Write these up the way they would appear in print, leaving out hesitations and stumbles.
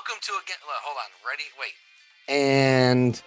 Welcome to again. Hold on. Ready? Wait. And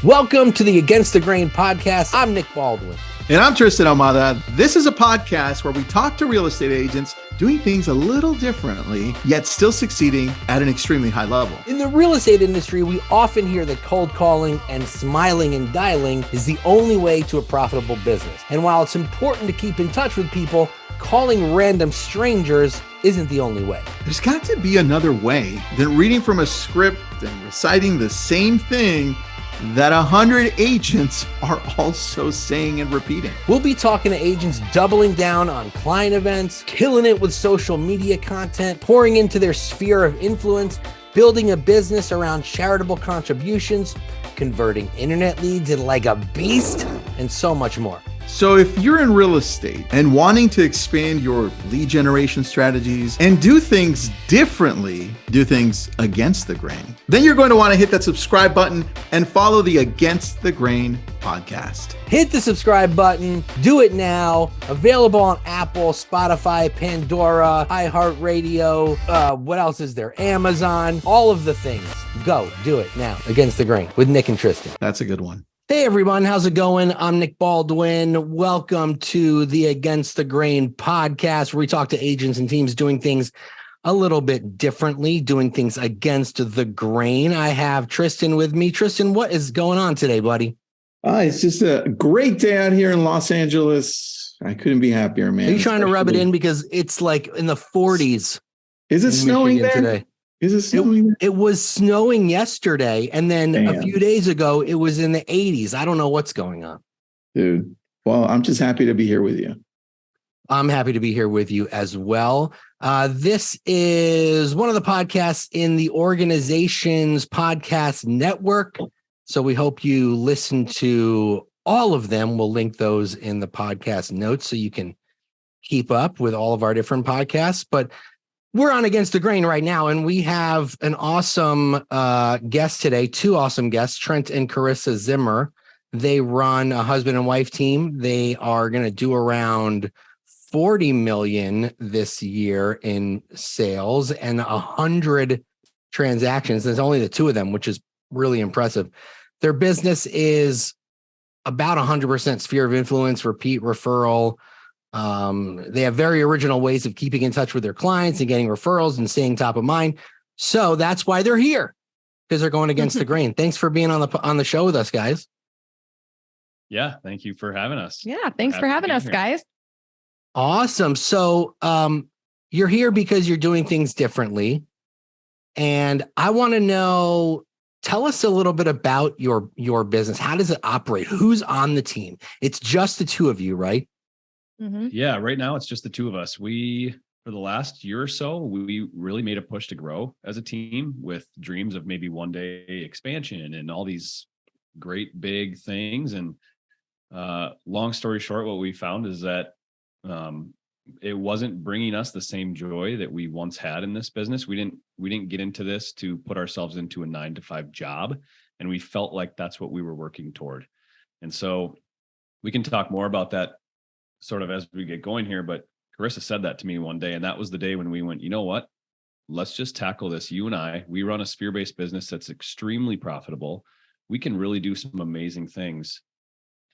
welcome to the Against the Grain podcast. I'm Nick Baldwin. And I'm Tristan Almada. This is a podcast where we talk to real estate agents doing things a little differently, yet still succeeding at an extremely high level. In the real estate industry, we often hear that cold calling and smiling and dialing is the only way to a profitable business. And while it's important to keep in touch with people, calling random strangers isn't the only way. There's got to be another way than reading from a script and reciting the same thing that 100 agents are also saying and repeating. We'll be talking to agents doubling down on client events, killing it with social media content, pouring into their sphere of influence, building a business around charitable contributions, converting internet leads like a beast, and so much more. So if you're in real estate and wanting to expand your lead generation strategies and do things differently, do things against the grain, then you're going to want to hit that subscribe button and follow the Against the Grain podcast. Hit the subscribe button. Do it now. Available on Apple, Spotify, Pandora, iHeartRadio. What else is there? Amazon. All of the things. Go. Do it now. Against the Grain with Nick and Tristan. That's a good one. Hey everyone, how's it going? I'm Nick Baldwin. Welcome to the Against the Grain podcast, where we talk to agents and teams doing things a little bit differently, doing things against the grain. I have Tristan with me. Tristan, what is going on today, buddy? It's just a great day out here in Los Angeles. I couldn't be happier, man. Are you trying to rub it in because it's like in the 40s? Is it snowing there today? Is it snowing? It was snowing yesterday, and then a few days ago, it was in the 80s. I don't know what's going on. Dude, well, I'm just happy to be here with you. I'm happy to be here with you as well. This is one of the podcasts in the organization's podcast network, so we hope you listen to all of them. We'll link those in the podcast notes so you can keep up with all of our different podcasts, but we're on Against the Grain right now, and we have an awesome guest today, two awesome guests, Trent and Carissa Zimmer. They run a husband and wife team. They are going to do around 40 million this year in sales and 100 transactions. There's only the two of them, which is really impressive. Their business is about 100% sphere of influence, repeat referral. They have very original ways of keeping in touch with their clients and getting referrals and staying top of mind. So that's why they're here, because they're going against the grain. Thanks for being on the show with us, guys. Yeah, thank you for having us. Yeah, thanks for having us, guys. Awesome. So you're here because you're doing things differently. And I want to know, tell us a little bit about your business. How does it operate? Who's on the team? It's just the two of you, right? Mm-hmm. Yeah, right now it's just the two of us. For the last year or so, we really made a push to grow as a team with dreams of maybe one day expansion and all these great big things. And long story short, what we found is that it wasn't bringing us the same joy that we once had in this business. We didn't get into this to put ourselves into a 9-to-5 job, and we felt like that's what we were working toward. And so we can talk more about that sort of as we get going here, but Carissa said that to me one day, and that was the day when we went, you know what, let's just tackle this. You and I, we run a sphere-based business that's extremely profitable. We can really do some amazing things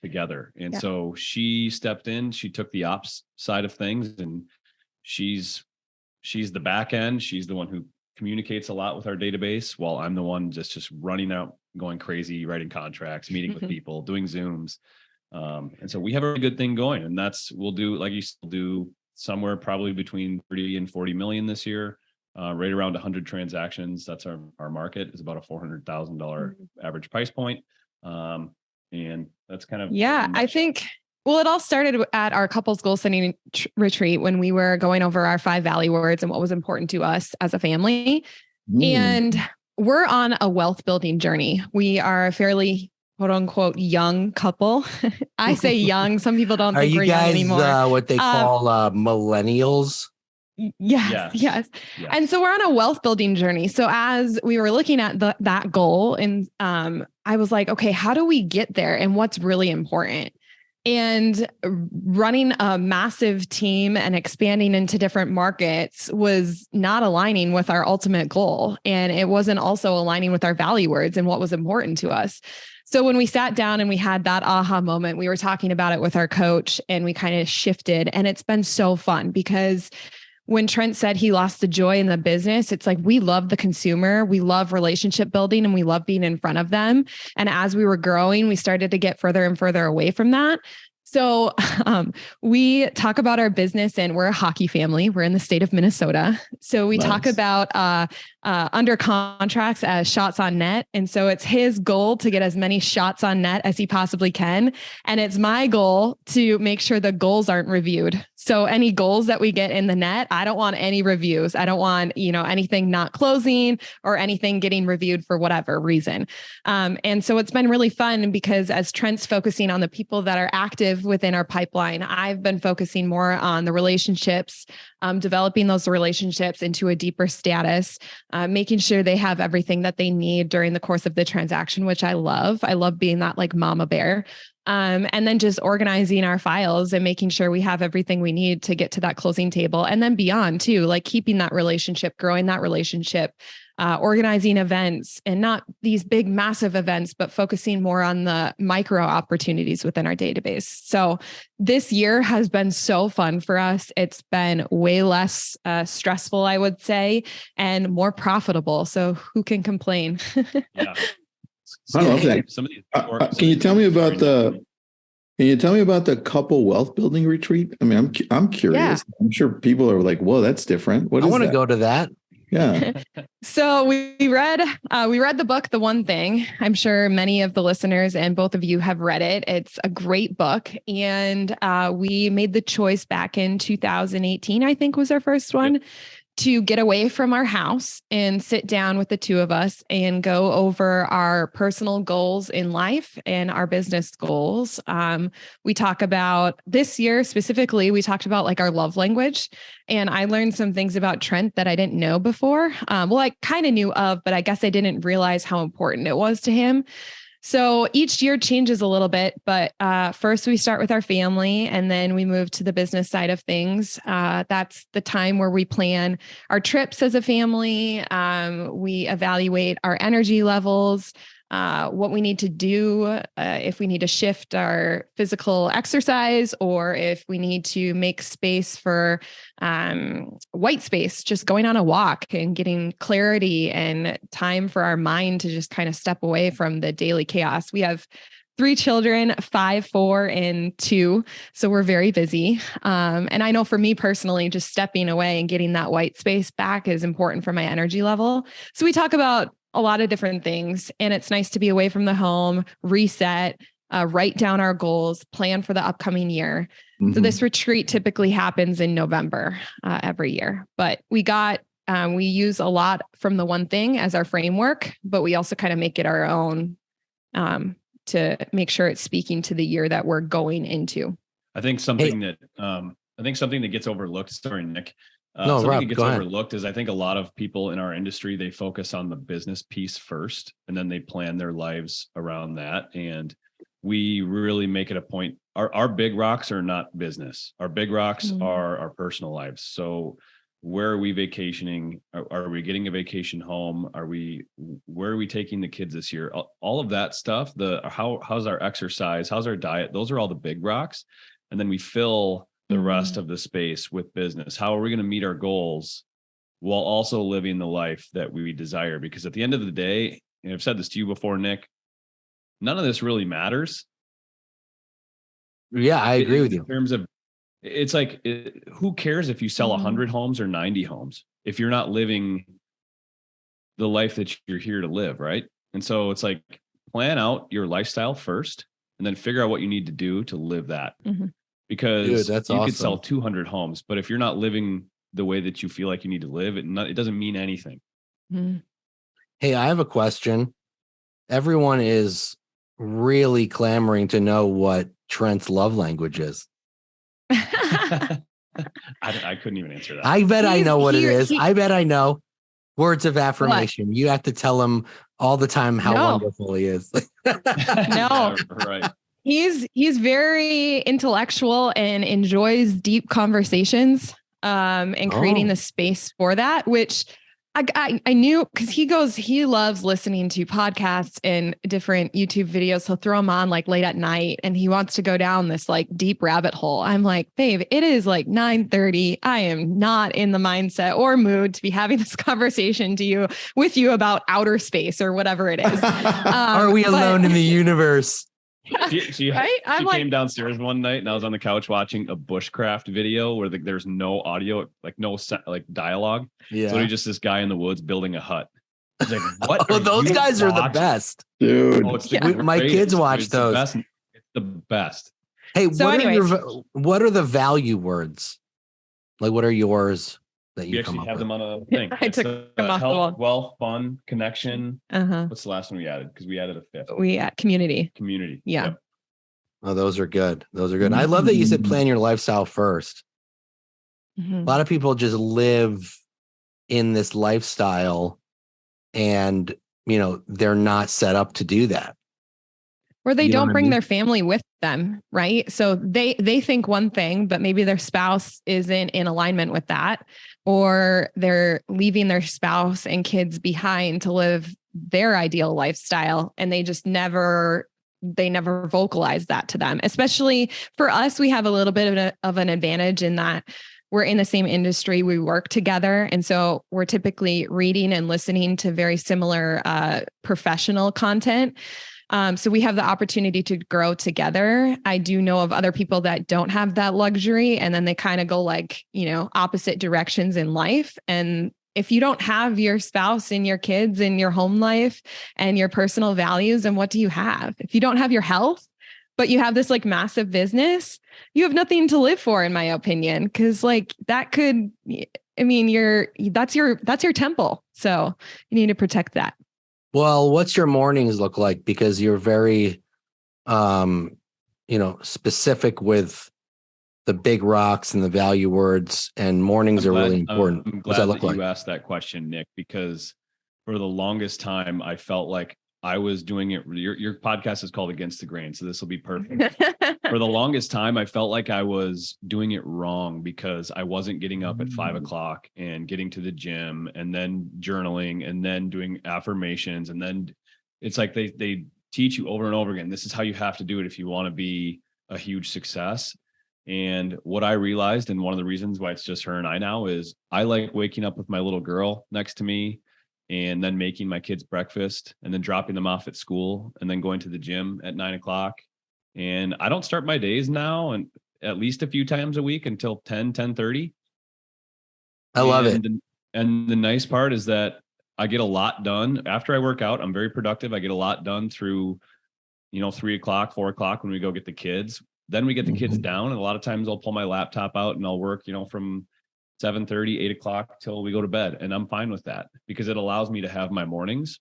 together. And so she stepped in, she took the ops side of things, and she's the back end. She's the one who communicates a lot with our database, while I'm the one just running out, going crazy, writing contracts, meeting with people, doing Zooms. And so we have a really good thing going, and we'll do somewhere probably between 30 and 40 million this year, right around 100 transactions. That's our market is about a $400,000 average price point. And that's kind of, I think, well, it all started at our couples goal setting retreat when we were going over our 5 value words and what was important to us as a family. And we're on a wealth building journey. We are a fairly quote unquote young couple. I say young. Some people don't think we're young anymore. Are you guys what they call millennials? Yes. And so we're on a wealth building journey. So as we were looking at that goal, and I was like, okay, how do we get there? And what's really important? And running a massive team and expanding into different markets was not aligning with our ultimate goal. And it wasn't also aligning with our value words and what was important to us. So when we sat down and we had that aha moment, we were talking about it with our coach and we kind of shifted. And it's been so fun because when Trent said he lost the joy in the business, it's like we love the consumer, we love relationship building, and we love being in front of them. And as we were growing, we started to get further and further away from that. So we talk about our business, and we're a hockey family. We're in the state of Minnesota. So we talk about under contracts as shots on net. And so it's his goal to get as many shots on net as he possibly can. And it's my goal to make sure the goals aren't reviewed. So any goals that we get in the net, I don't want any reviews. I don't want, anything not closing or anything getting reviewed for whatever reason. And so it's been really fun because as Trent's focusing on the people that are active within our pipeline, I've been focusing more on the relationships, developing those relationships into a deeper status, making sure they have everything that they need during the course of the transaction, which I love. I love being that like mama bear. And then just organizing our files and making sure we have everything we need to get to that closing table. And then beyond too, like keeping that relationship, growing that relationship, organizing events, and not these big, massive events, but focusing more on the micro opportunities within our database. So this year has been so fun for us. It's been way less stressful, I would say, and more profitable. So who can complain? Yeah. I love that. Can you tell me about the couple wealth building retreat? I mean, I'm curious. Yeah. I'm sure people are like, "Whoa, that's different." I want to go to that. Yeah. So we read the book, The One Thing. I'm sure many of the listeners and both of you have read it. It's a great book. And we made the choice back in 2018, I think was our first one. Yep. To get away from our house and sit down with the two of us and go over our personal goals in life and our business goals. We talk about this year specifically, we talked about like our love language. And I learned some things about Trent that I didn't know before. Well, I kind of knew of, but I guess I didn't realize how important it was to him. So each year changes a little bit, but first we start with our family and then we move to the business side of things. That's the time where we plan our trips as a family. We evaluate our energy levels, what we need to do, if we need to shift our physical exercise or if we need to make space for white space, just going on a walk and getting clarity and time for our mind to just kind of step away from the daily chaos. We have 3 children, 5, 4, and 2. So we're very busy. And I know for me personally, just stepping away and getting that white space back is important for my energy level. So we talk about a lot of different things, and it's nice to be away from the home, reset, write down our goals, plan for the upcoming year. Mm-hmm. So this retreat typically happens in November every year, but we use a lot from The One Thing as our framework, but we also kind of make it our own to make sure it's speaking to the year that we're going into. I think something that gets overlooked. Sorry, Nick. Rob, that gets overlooked is I think a lot of people in our industry, they focus on the business piece first, and then they plan their lives around that. And we really make it a point. Our big rocks are not business. Our big rocks are our personal lives. So where are we vacationing? Are we getting a vacation home? Where are we taking the kids this year? All of that stuff, how's our exercise? How's our diet? Those are all the big rocks. And then we fill the rest of the space with business. How are we going to meet our goals while also living the life that we desire? Because at the end of the day, and I've said this to you before, Nick, none of this really matters. Yeah, I agree with you. In terms of, it's like, who cares if you sell 100 homes or 90 homes if you're not living the life that you're here to live, right? And so it's like, plan out your lifestyle first and then figure out what you need to do to live that. Mm-hmm. Because you could sell 200 homes, but if you're not living the way that you feel like you need to live, it doesn't mean anything. Mm-hmm. Hey, I have a question. Everyone is really clamoring to know what Trent's love language is. I couldn't even answer that. I bet I know what it is. I bet I know. Words of affirmation. What? You have to tell him all the time how wonderful he is. No. Yeah, right. He's very intellectual and enjoys deep conversations, and creating the space for that, which I knew, because he loves listening to podcasts and different YouTube videos. He'll throw them on like late at night and he wants to go down this like deep rabbit hole. I'm like, babe, it is like 9:30. I am not in the mindset or mood to be having this conversation with you about outer space or whatever it is. Are we alone in the universe? She came downstairs one night and I was on the couch watching a bushcraft video where there's no audio, like no like dialogue. Yeah. So just this guy in the woods building a hut. He's like, what? Oh, those guys are the best, dude. My kids watch those. It's the best. Hey, what are the value words? Like, what are yours that you come up have with? them on a thing? I took them off the wall. Wealth, fun, connection. What's the last one we added? Because we added a fifth. Community. Yeah. Yep. Oh, those are good. I love that you said plan your lifestyle first. A lot of people just live in this lifestyle and, they're not set up to do that. Or they don't bring their family with them, right? So they think one thing, but maybe their spouse isn't in alignment with that, or they're leaving their spouse and kids behind to live their ideal lifestyle, and they never vocalize that to them. Especially for us, we have a little bit of an advantage in that we're in the same industry, we work together. And so we're typically reading and listening to very similar professional content. So we have the opportunity to grow together. I do know of other people that don't have that luxury, and then they kind of go like, opposite directions in life. And if you don't have your spouse and your kids and your home life and your personal values, then what do you have? If you don't have your health, but you have this like massive business, you have nothing to live for, in my opinion. Cause like that could, that's your temple. So you need to protect that. Well, what's your mornings look like? Because you're very, specific with the big rocks and the value words, and mornings are really important. I'm glad that you asked that question, Nick, because for the longest time, I felt like I was doing it. Your podcast is called Against the Grain, so this will be perfect. For the longest time, I felt like I was doing it wrong because I wasn't getting up at 5 o'clock and getting to the gym and then journaling and then doing affirmations. And then it's like they teach you over and over again, this is how you have to do it if you want to be a huge success. And what I realized, and one of the reasons why it's just her and I now, is I like waking up with my little girl next to me and then making my kids breakfast and then dropping them off at school and then going to the gym at 9 o'clock. And I don't start my days now and at least a few times a week until 10:30. I love it. And the nice part is that I get a lot done after I work out. I'm very productive. I get a lot done through, 3 o'clock, 4 o'clock when we go get the kids. Then we get the kids down. And a lot of times I'll pull my laptop out and I'll work, from 7:30, 8 o'clock till we go to bed. And I'm fine with that because it allows me to have my mornings.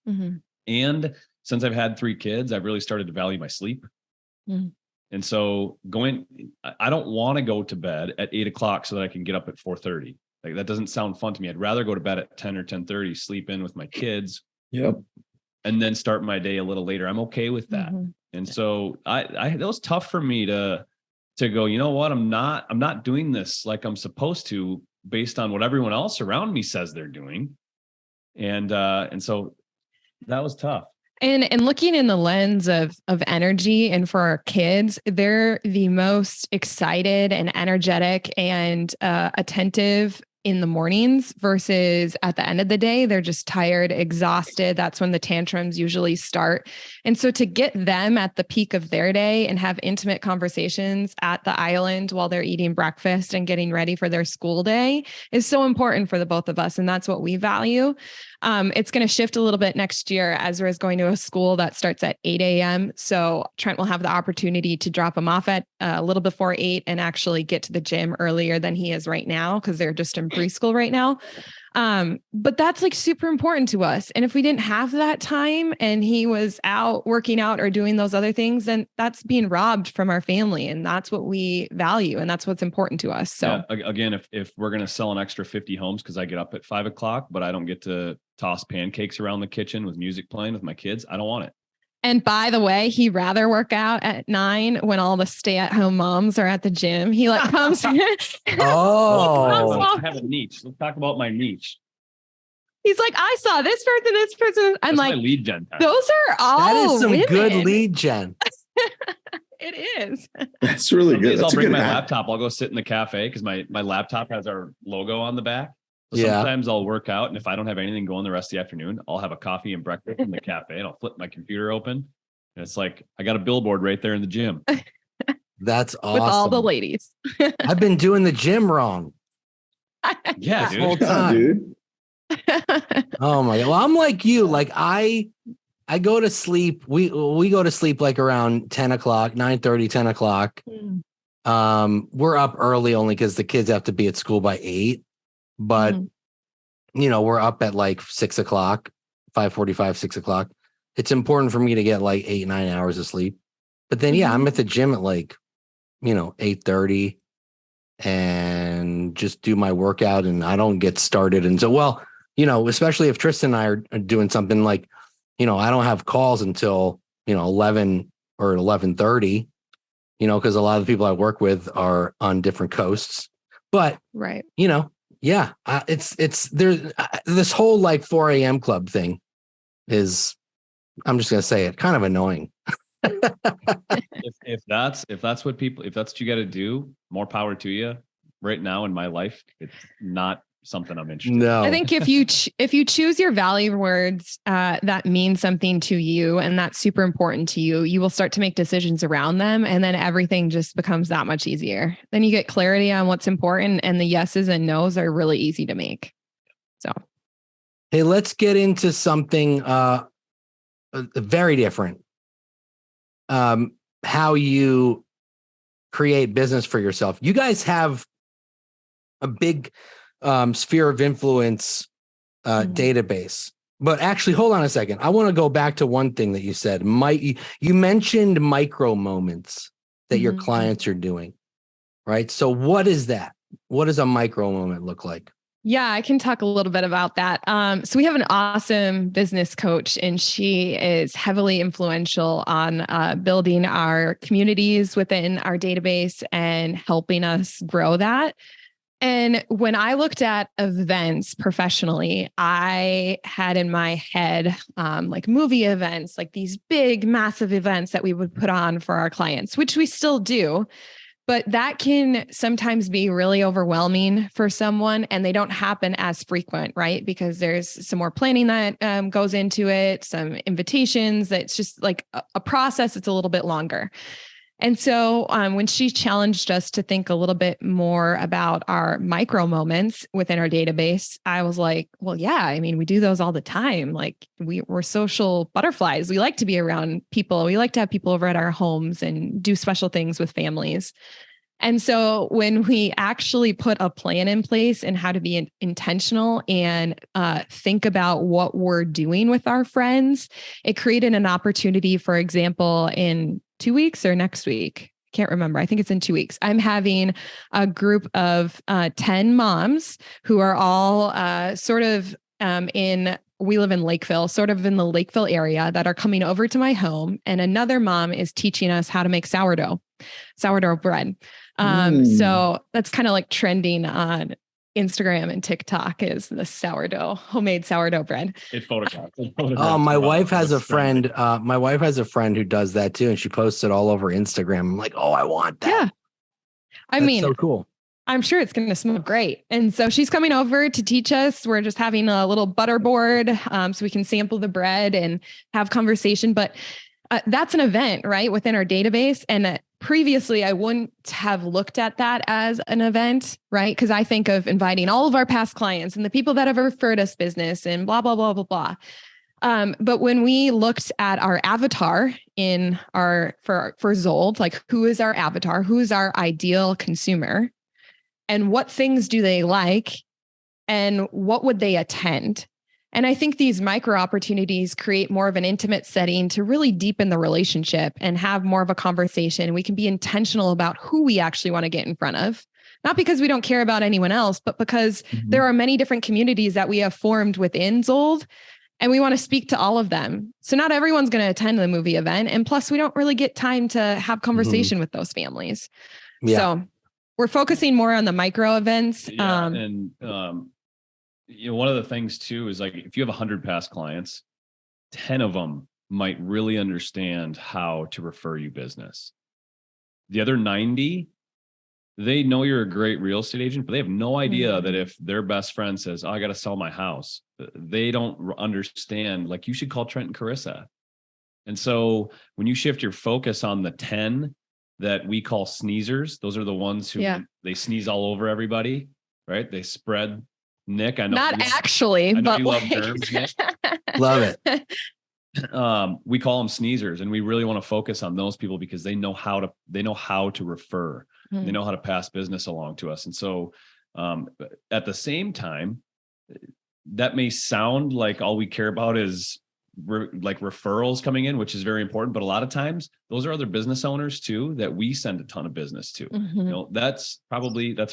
And since I've had 3 kids, I've really started to value my sleep. And so I don't want to go to bed at 8 o'clock so that I can get up at 4:30. Like that doesn't sound fun to me. I'd rather go to bed at 10 or 10:30, sleep in with my kids. Yep. And then start my day a little later. I'm okay with that. And so that was tough for me to go, you know what? I'm not doing this like I'm supposed to based on what everyone else around me says they're doing. And so that was tough. And looking in the lens of energy, and for our kids, they're the most excited and energetic and attentive in the mornings versus at the end of the day, they're just tired, exhausted. That's when the tantrums usually start. And so to get them at the peak of their day and have intimate conversations at the island while they're eating breakfast and getting ready for their school day is so important for the both of us. And that's what we value. It's going to shift a little bit next year. Ezra is going to a school that starts at 8 a.m. So Trent will have the opportunity to drop him off at a little before 8 and actually get to the gym earlier than he is right now because they're just in preschool right now. But that's like super important to us. And if we didn't have that time and he was out working out or doing those other things, then that's being robbed from our family. And that's what we value. And that's what's important to us. So again, if we're going to sell an extra 50 homes, because I get up at 5 o'clock, but I don't get to toss pancakes around the kitchen with music playing with my kids, I don't want it. And by the way, he'd rather work out at 9 when all the stay-at-home moms are at the gym. He like comes. Oh, I have a niche. Let's talk about my niche. He's like, I saw this person. I'm That's like, my lead gen time. those are all that is some women. good lead gen. It is. That's really good. I'll That's bring my hack. laptop. I'll go sit in the cafe because my laptop has our logo on the back. So Yeah. sometimes I'll work out, and if I don't have anything going the rest of the afternoon, I'll have a coffee and breakfast in the cafe, and I'll flip my computer open, and it's like I got a billboard right there in the gym. That's awesome. With all the ladies. I've been doing the gym wrong. Yeah, This whole dude. time. Dude. Oh my God. Well, I'm like you. Like I go to sleep. We go to sleep like around 10 o'clock, 9:30, 10 o'clock. We're up early only because the kids have to be at school by 8. But we're up at like 6 o'clock, 5:45, 6 o'clock. It's important for me to get like 8-9 hours of sleep. But then I'm at the gym at like 8:30 and just do my workout, and I don't get started. And so, especially if Tristan and I are doing something like, I don't have calls until 11 or 11:30, because a lot of the people I work with are on different coasts. But right. It's there's this whole like 4 a.m. club thing is, I'm just gonna say it, kind of annoying. if that's what you got to do, more power to you. Right now in my life, it's not something I'm interested in. No, I think if you choose your value words that mean something to you and that's super important to you, you will start to make decisions around them, and then everything just becomes that much easier. Then you get clarity on what's important, and the yeses and nos are really easy to make. So, hey, let's get into something very different. How you create business for yourself. You guys have a big sphere of influence database. But actually, hold on a second. I want to go back to one thing that you said. You mentioned micro moments that your clients are doing, right? So what is that? What does a micro moment look like? Yeah, I can talk a little bit about that. So we have an awesome business coach, and she is heavily influential on building our communities within our database and helping us grow that. And when I looked at events professionally, I had in my head like movie events, like these big, massive events that we would put on for our clients, which we still do. But that can sometimes be really overwhelming for someone, and they don't happen as frequent, right? Because there's some more planning that goes into it, some invitations. That's just like a process. It's a little bit longer. And so when she challenged us to think a little bit more about our micro moments within our database, I was like, well, yeah, I mean, we do those all the time. Like we're social butterflies. We like to be around people. We like to have people over at our homes and do special things with families. And so when we actually put a plan in place and how to be intentional and think about what we're doing with our friends, it created an opportunity. For example, in 2 weeks or next week, I can't remember. I think it's in 2 weeks. I'm having a group of 10 moms who are all we live in Lakeville, sort of in the Lakeville area, that are coming over to my home. And another mom is teaching us how to make sourdough bread. So that's kind of like trending on Instagram and TikTok, is the homemade sourdough bread. It's photographed. Oh, my wife has a friend. My wife has a friend who does that too, and she posts it all over Instagram. I'm like, oh, I want that. Yeah, That's so cool. I'm sure it's going to smell great. And so she's coming over to teach us. We're just having a little butter board so we can sample the bread and have conversation. But that's an event, right, within our database. And previously, I wouldn't have looked at that as an event, right? Because I think of inviting all of our past clients and the people that have referred us business and blah, blah, blah, blah, blah. But when we looked at our avatar for ZOLD, like who is our avatar, who is our ideal consumer, and what things do they like, and what would they attend? And I think these micro opportunities create more of an intimate setting to really deepen the relationship and have more of a conversation. We can be intentional about who we actually want to get in front of, not because we don't care about anyone else, but because there are many different communities that we have formed within ZOLD And we want to speak to all of them. So not everyone's going to attend the movie event. And plus, we don't really get time to have conversation with those families. Yeah. So we're focusing more on the micro events. Yeah, one of the things too is like, if you have 100 past clients, 10 of them might really understand how to refer you business. The other 90, they know you're a great real estate agent, but they have no idea that if their best friend says, "Oh, I got to sell my house," they don't understand, like, you should call Trent and Carissa. And so when you shift your focus on the 10 that we call sneezers, those are the ones who they sneeze all over everybody, right? They spread. Nick, I know. Not actually, but you love terms, Nick. Love it. We call them sneezers, and we really want to focus on those people because they know how to refer. They know how to pass business along to us. And so at the same time, that may sound like all we care about is like referrals coming in, which is very important. But a lot of times those are other business owners too, that we send a ton of business to. That's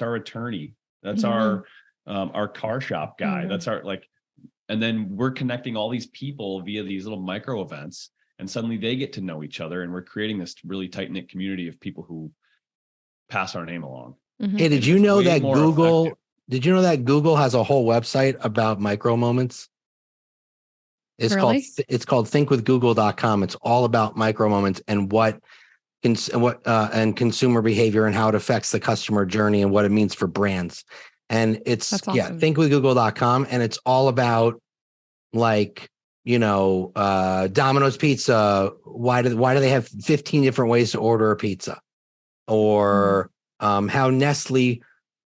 our attorney. That's our car shop guy. That's our and then we're connecting all these people via these little micro events, and suddenly they get to know each other, and we're creating this really tight knit community of people who pass our name along. Hey, did you know that Google has a whole website about micro moments? It's called thinkwithgoogle.com. It's all about micro moments and and consumer behavior and how it affects the customer journey and what it means for brands. And it's thinkwithgoogle.com, and it's all about Domino's Pizza. Why do they have 15 different ways to order a pizza? Or how Nestle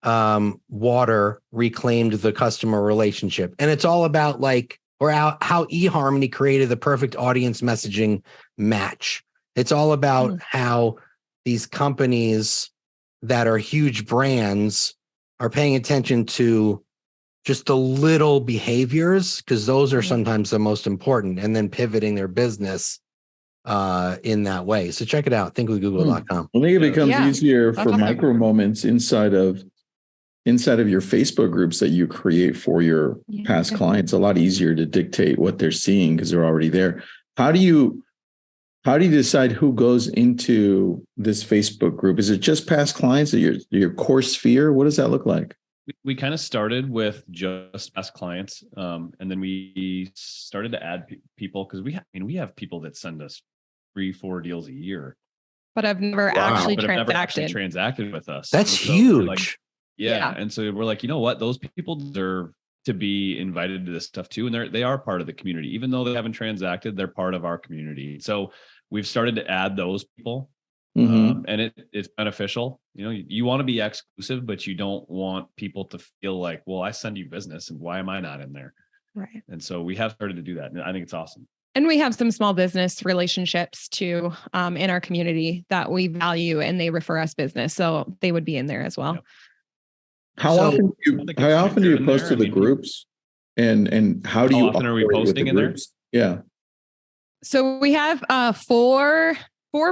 water reclaimed the customer relationship. And it's all about how eHarmony created the perfect audience messaging match. It's all about how these companies that are huge brands are paying attention to just the little behaviors, because those are sometimes the most important, and then pivoting their business in that way. So check it out, thinkwithgoogle.com. I think it becomes easier for micro moments inside of your Facebook groups that you create for your past clients. A lot easier to dictate what they're seeing because they're already there. How do you decide who goes into this Facebook group? Is it just past clients, or your core sphere? What does that look like? We kind of started with just past clients, and then we started to add people because we have people that send us 3-4 deals a year, but I've never actually transacted with us. That's huge. And so we're like, you know what? Those people deserve to be invited to this stuff too. And they are part of the community, even though they haven't transacted, they're part of our community. So we've started to add those people, and it's beneficial. You want to be exclusive, but you don't want people to feel like, well, I send you business and why am I not in there? Right. And so we have started to do that. And I think it's awesome. And we have some small business relationships too, in our community that we value, and they refer us business. So they would be in there as well. Yep. How often do you post to the groups, and how do you? How often are we posting in there? Yeah. So we have 4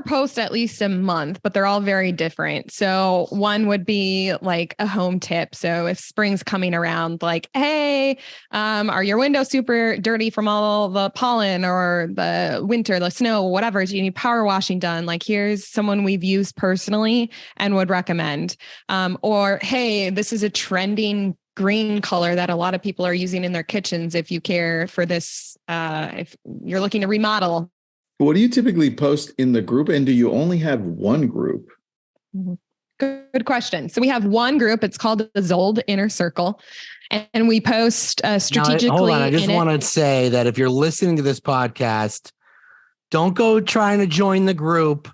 posts at least a month, but they're all very different. So one would be like a home tip. So if spring's coming around, like, hey, are your windows super dirty from all the pollen or the winter, the snow, whatever? Do you need power washing done? Like, here's someone we've used personally and would recommend. Or, hey, this is a trending green color that a lot of people are using in their kitchens. If you care for this, if you're looking to remodel. What do you typically post in the group? And do you only have one group? Good question. So we have one group. It's called the ZOLD Inner Circle. And we post strategically. Now, hold on. I just want to say that if you're listening to this podcast, don't go trying to join the group.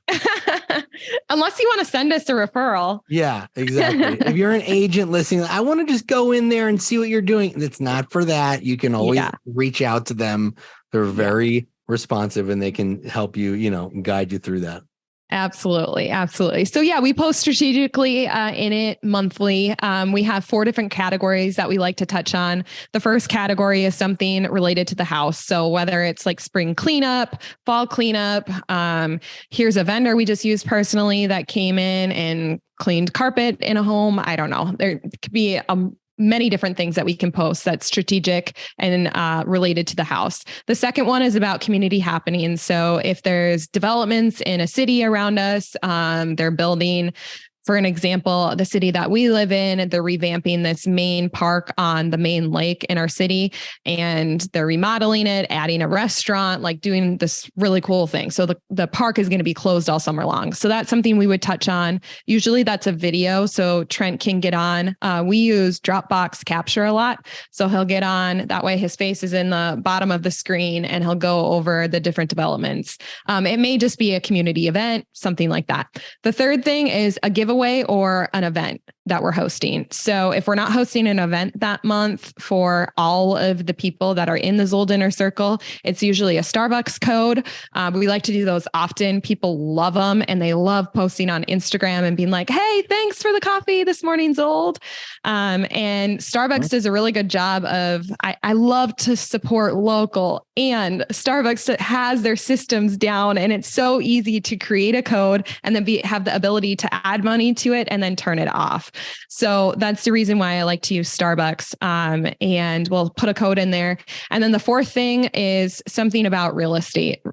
Unless you want to send us a referral. Yeah, exactly. If you're an agent listening, I want to just go in there and see what you're doing. It's not for that. You can always reach out to them. They're very responsive, and they can help you, guide you through that. Absolutely. Absolutely. So we post strategically in it monthly. We have 4 different categories that we like to touch on. The first category is something related to the house. So whether it's like spring cleanup, fall cleanup, here's a vendor we just used personally that came in and cleaned carpet in a home. I don't know. There could be many different things that we can post that's strategic and related to the house. The second one is about community happenings. So if there's developments in a city around us, they're building, for an example, the city that we live in, they're revamping this main park on the main lake in our city, and they're remodeling it, adding a restaurant, like doing this really cool thing. So the park is going to be closed all summer long. So that's something we would touch on. Usually that's a video, so Trent can get on. We use Dropbox Capture a lot. So he'll get on, that way his face is in the bottom of the screen and he'll go over the different developments. It may just be a community event, something like that. The third thing is a giveaway or an event that we're hosting. So if we're not hosting an event that month for all of the people that are in the ZOLD Inner Circle, it's usually a Starbucks code. We like to do those often. People love them and they love posting on Instagram and being like, hey, thanks for the coffee this morning, ZOLD. And Starbucks does a really good job of, I love to support local, and Starbucks has their systems down, and it's so easy to create a code and then have the ability to add money to it and then turn it off. So that's the reason why I like to use Starbucks. And we'll put a code in there. And then the fourth thing is something about real estate.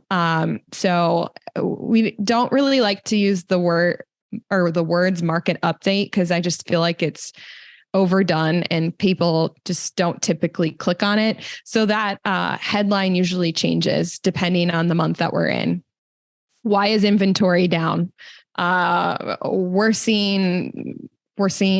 So we don't really like to use the word or the words market update, because I just feel like it's overdone and people just don't typically click on it. So that headline usually changes depending on the month that we're in. Why is inventory down? We're seeing,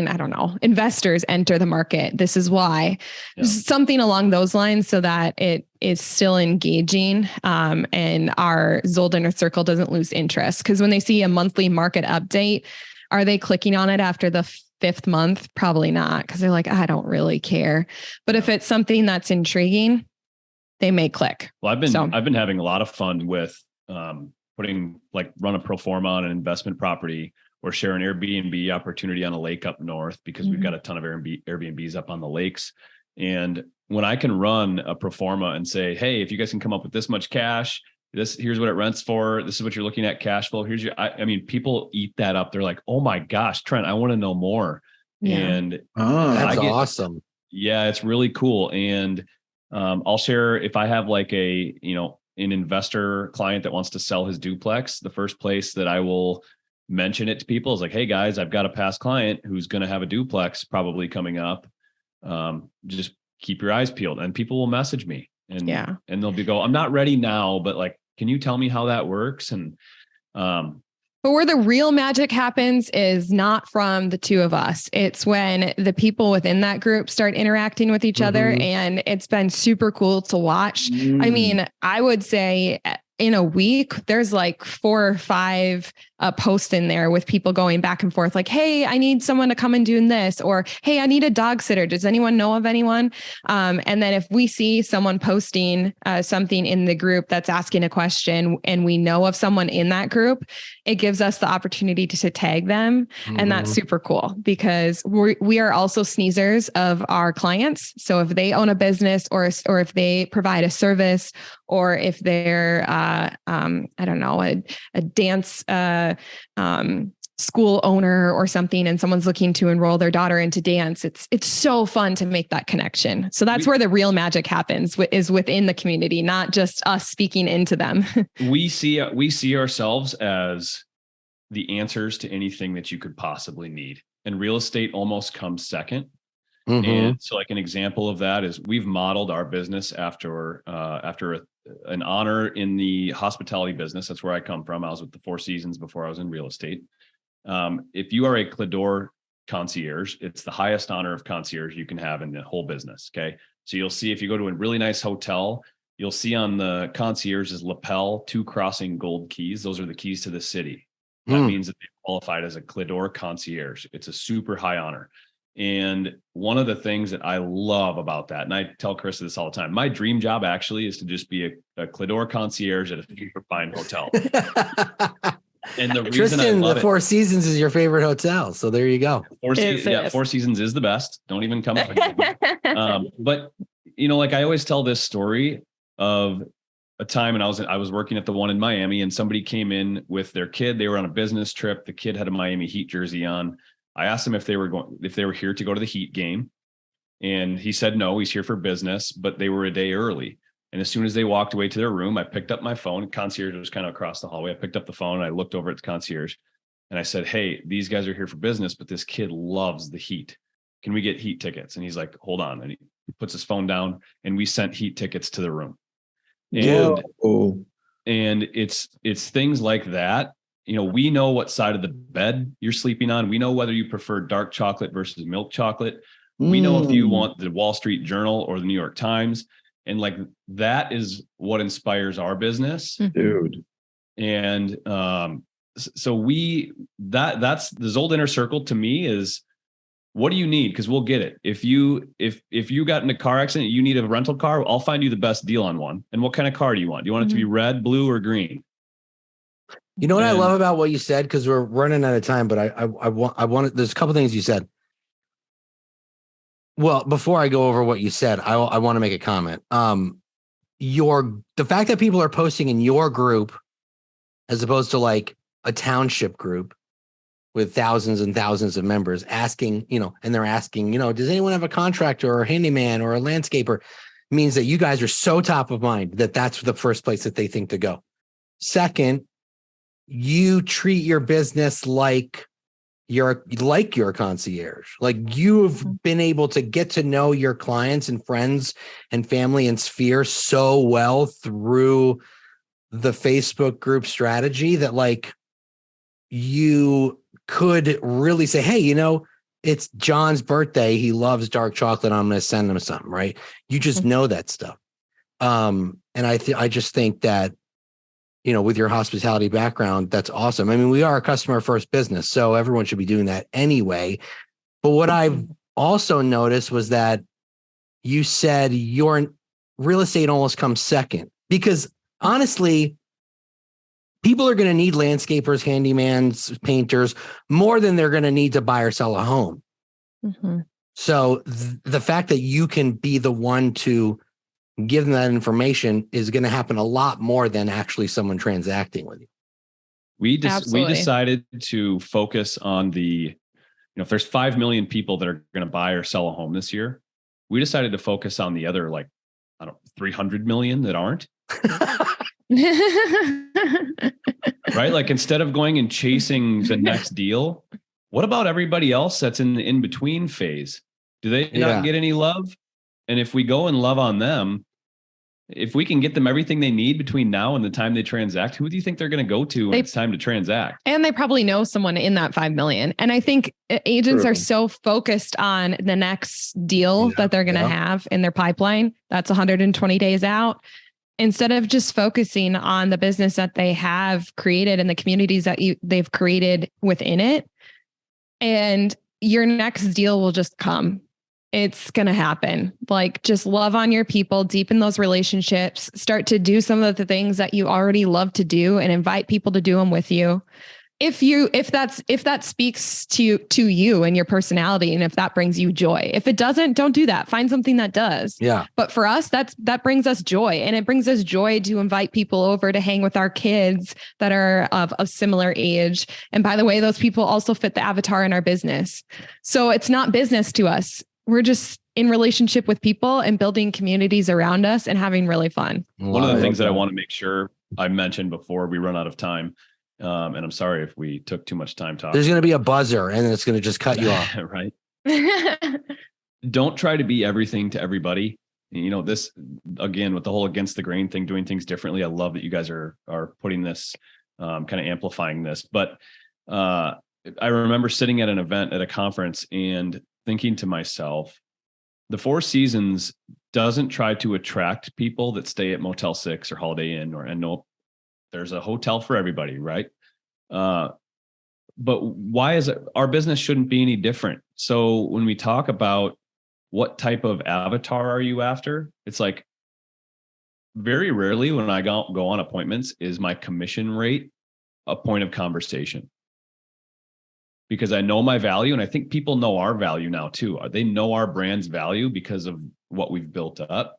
I don't know, investors enter the market. This is why. Yeah. Something along those lines, so that it is still engaging, and our ZOLD Inner Circle doesn't lose interest. Because when they see a monthly market update, are they clicking on it after the fifth month? Probably not, because they're like, I don't really care. But if it's something that's intriguing, they may click. Well, I've been having a lot of fun with run a pro forma on an investment property, or share an Airbnb opportunity on a lake up north, because we've got a ton of Airbnbs up on the lakes. And when I can run a pro forma and say, hey, if you guys can come up with this much cash, here's what it rents for, this is what you're looking at cash flow. I mean, people eat that up. They're like, oh my gosh, Trent, I want to know more. Yeah. And that's awesome. Yeah, it's really cool. And I'll share, if I have like an investor client that wants to sell his duplex, the first place that I will mention it to people is like, hey guys, I've got a past client who's going to have a duplex probably coming up. Just keep your eyes peeled, and people will message me and they'll go, I'm not ready now, but like, can you tell me how that works? And, but where the real magic happens is not from the two of us. It's when the people within that group start interacting with each other. And it's been super cool to watch. I mean, I would say in a week, there's like 4 or 5 posts in there with people going back and forth, like, hey, I need someone to come and do this, or, hey, I need a dog sitter. Does anyone know of anyone? And then if we see someone posting something in the group that's asking a question, and we know of someone in that group, it gives us the opportunity to tag them. And that's super cool, because we are also sneezers of our clients. So if they own a business, or if they provide a service, or if they're, I don't know, a dance school owner or something, and someone's looking to enroll their daughter into dance, it's so fun to make that connection. So that's where the real magic happens, is within the community, not just us speaking into them. We see ourselves as the answers to anything that you could possibly need, and real estate almost comes second. And so, like, an example of that is we've modeled our business after an honor in the hospitality business. That's where I come from. I was with the Four Seasons before I was in real estate. If you are a Clador concierge, it's the highest honor of concierge you can have in the whole business. Okay. So you'll see, if you go to a really nice hotel, you'll see on the concierge's lapel 2 crossing gold keys. Those are the keys to the city. That means that they're qualified as a Clador concierge. It's a super high honor. And one of the things that I love about that, and I tell Chris this all the time, my dream job actually is to just be a Clador concierge at a super fine hotel. And the reason Tristan, the Four Seasons is your favorite hotel. So there you go. Four Seasons is the best. Don't even come up. But like, I always tell this story of a time, and I was working at the one in Miami, and somebody came in with their kid. They were on a business trip. The kid had a Miami Heat jersey on. I asked them if they were here to go to the Heat game. And he said, no, he's here for business, but they were a day early. And as soon as they walked away to their room, I picked up my phone. Concierge was kind of across the hallway. I picked up the phone and I looked over at the concierge and I said, hey, these guys are here for business, but this kid loves the heat. Can we get heat tickets? And he's like, hold on. And he puts his phone down and we sent heat tickets to the room. And it's things like that. You know, we know what side of the bed you're sleeping on. We know whether you prefer dark chocolate versus milk chocolate. We know if you want the Wall Street Journal or the New York Times. And like, that is what inspires our business. Dude. And so that's the ZOLD inner circle to me is, what do you need? Because we'll get it. If you got in a car accident, you need a rental car, I'll find you the best deal on one. And what kind of car do you want? Do you want it to be red, blue, or green? You know what I love about what you said, because we're running out of time, but I want there's a couple things you said. Well, before I go over what you said, I want to make a comment. The fact that people are posting in your group as opposed to like a township group with thousands and thousands of members asking, and they're asking, does anyone have a contractor or a handyman or a landscaper, means that you guys are so top of mind that that's the first place that they think to go. Second, you treat your business like your concierge. Like, you've been able to get to know your clients and friends and family and sphere so well through the Facebook group strategy that like you could really say, hey, it's John's birthday. He loves dark chocolate. I'm going to send him something, right? You just know that stuff. And I just think that, with your hospitality background, that's awesome. I mean, we are a customer first business, so everyone should be doing that anyway. But what I've also noticed was that you said your real estate almost comes second, because honestly, people are going to need landscapers, handymans, painters more than they're going to need to buy or sell a home. So the fact that you can be the one to give them that information is going to happen a lot more than actually someone transacting with you. We decided to focus on if there's 5 million people that are going to buy or sell a home this year, we decided to focus on the other 300 million that aren't. Right? Like, instead of going and chasing the next deal, what about everybody else that's in the in-between phase? Do they not get any love? And if we go and love on them, if we can get them everything they need between now and the time they transact, who do you think they're going to go to when it's time to transact? And they probably know someone in that 5 million. And I think agents are so focused on the next deal that they're going to have in their pipeline. That's 120 days out. Instead of just focusing on the business that they have created and the communities that they've created within it. And your next deal will just come. It's going to happen. Like, just love on your people, deepen those relationships, start to do some of the things that you already love to do and invite people to do them with you. If that speaks to you and your personality, and if that brings you joy. If it doesn't, don't do that. Find something that does. Yeah. But for us, that brings us joy, and it brings us joy to invite people over to hang with our kids that are of a similar age. And by the way, those people also fit the avatar in our business. So it's not business to us. We're just in relationship with people and building communities around us and having really fun. One of the things that I want to make sure I mentioned before we run out of time, and I'm sorry if we took too much time talking. There's going to be a buzzer and it's going to just cut you off. Right. Don't try to be everything to everybody. This, again, with the whole against the grain thing, doing things differently. I love that you guys are putting this, kind of amplifying this. But I remember sitting at an event at a conference and thinking to myself, the Four Seasons doesn't try to attract people that stay at Motel 6 or Holiday Inn and no, there's a hotel for everybody, right? But why is it our business shouldn't be any different? So when we talk about what type of avatar are you after, it's like, very rarely when I go on appointments is my commission rate a point of conversation. Because I know my value, and I think people know our value now too. They know our brand's value because of what we've built up.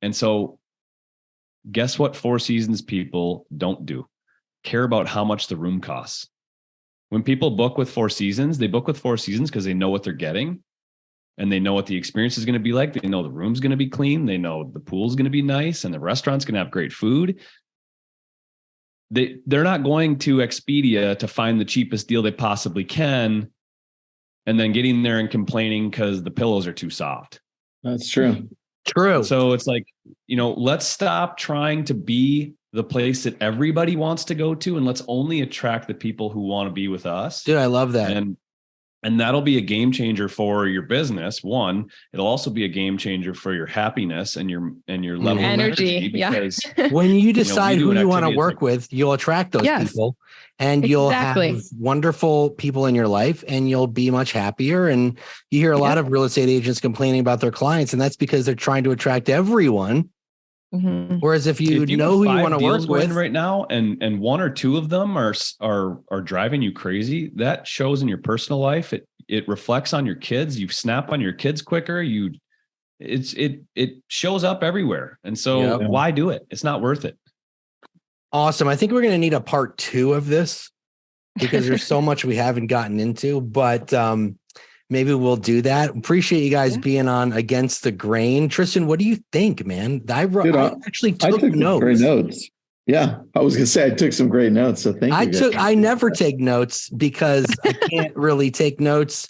And so guess what Four Seasons people don't do? Care about how much the room costs. When people book with Four Seasons, they book with Four Seasons because they know what they're getting. and they know what the experience is going to be like. They know the room's going to be clean. They know the pool's going to be nice and the restaurant's going to have great food. They're not going to Expedia to find the cheapest deal they possibly can and then getting there and complaining because the pillows are too soft. That's true. True. So it's like, let's stop trying to be the place that everybody wants to go to, and let's only attract the people who want to be with us. Dude, I love that. And that'll be a game changer for your business. One, it'll also be a game changer for your happiness and your level of energy. Because when you decide who you want to work with, you'll attract those people, and you'll have wonderful people in your life, and you'll be much happier. And you hear a lot of real estate agents complaining about their clients, and that's because they're trying to attract everyone. Mm-hmm. Whereas if you know who you want to work with right now, and one or two of them are driving you crazy, that shows in your personal life. It reflects on your kids. You snap on your kids quicker. It shows up everywhere. And so why do it? It's not worth it. Awesome. I think we're going to need a part 2 of this because there's so much we haven't gotten into, but maybe we'll do that. Appreciate you guys being on Against the Grain. Tristan, what do you think, man? I actually took notes. Great notes. Yeah, I was going to say I took some great notes. So thank you. I never take notes because I can't really take notes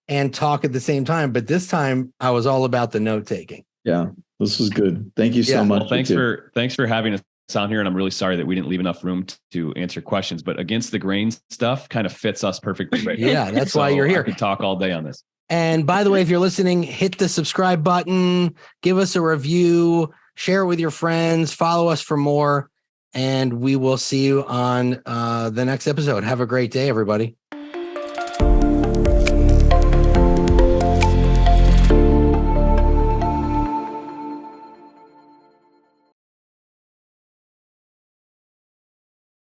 and talk at the same time. But this time I was all about the note taking. Yeah, this was good. Thank you so much. Well, thanks for having us on here. And I'm really sorry that we didn't leave enough room to answer questions, but Against the Grain stuff kind of fits us perfectly right now. Yeah, that's why you're here. I could talk all day on this. And by the way, if you're listening, hit the subscribe button, give us a review, share it with your friends, follow us for more, and we will see you on the next episode. Have a great day, everybody.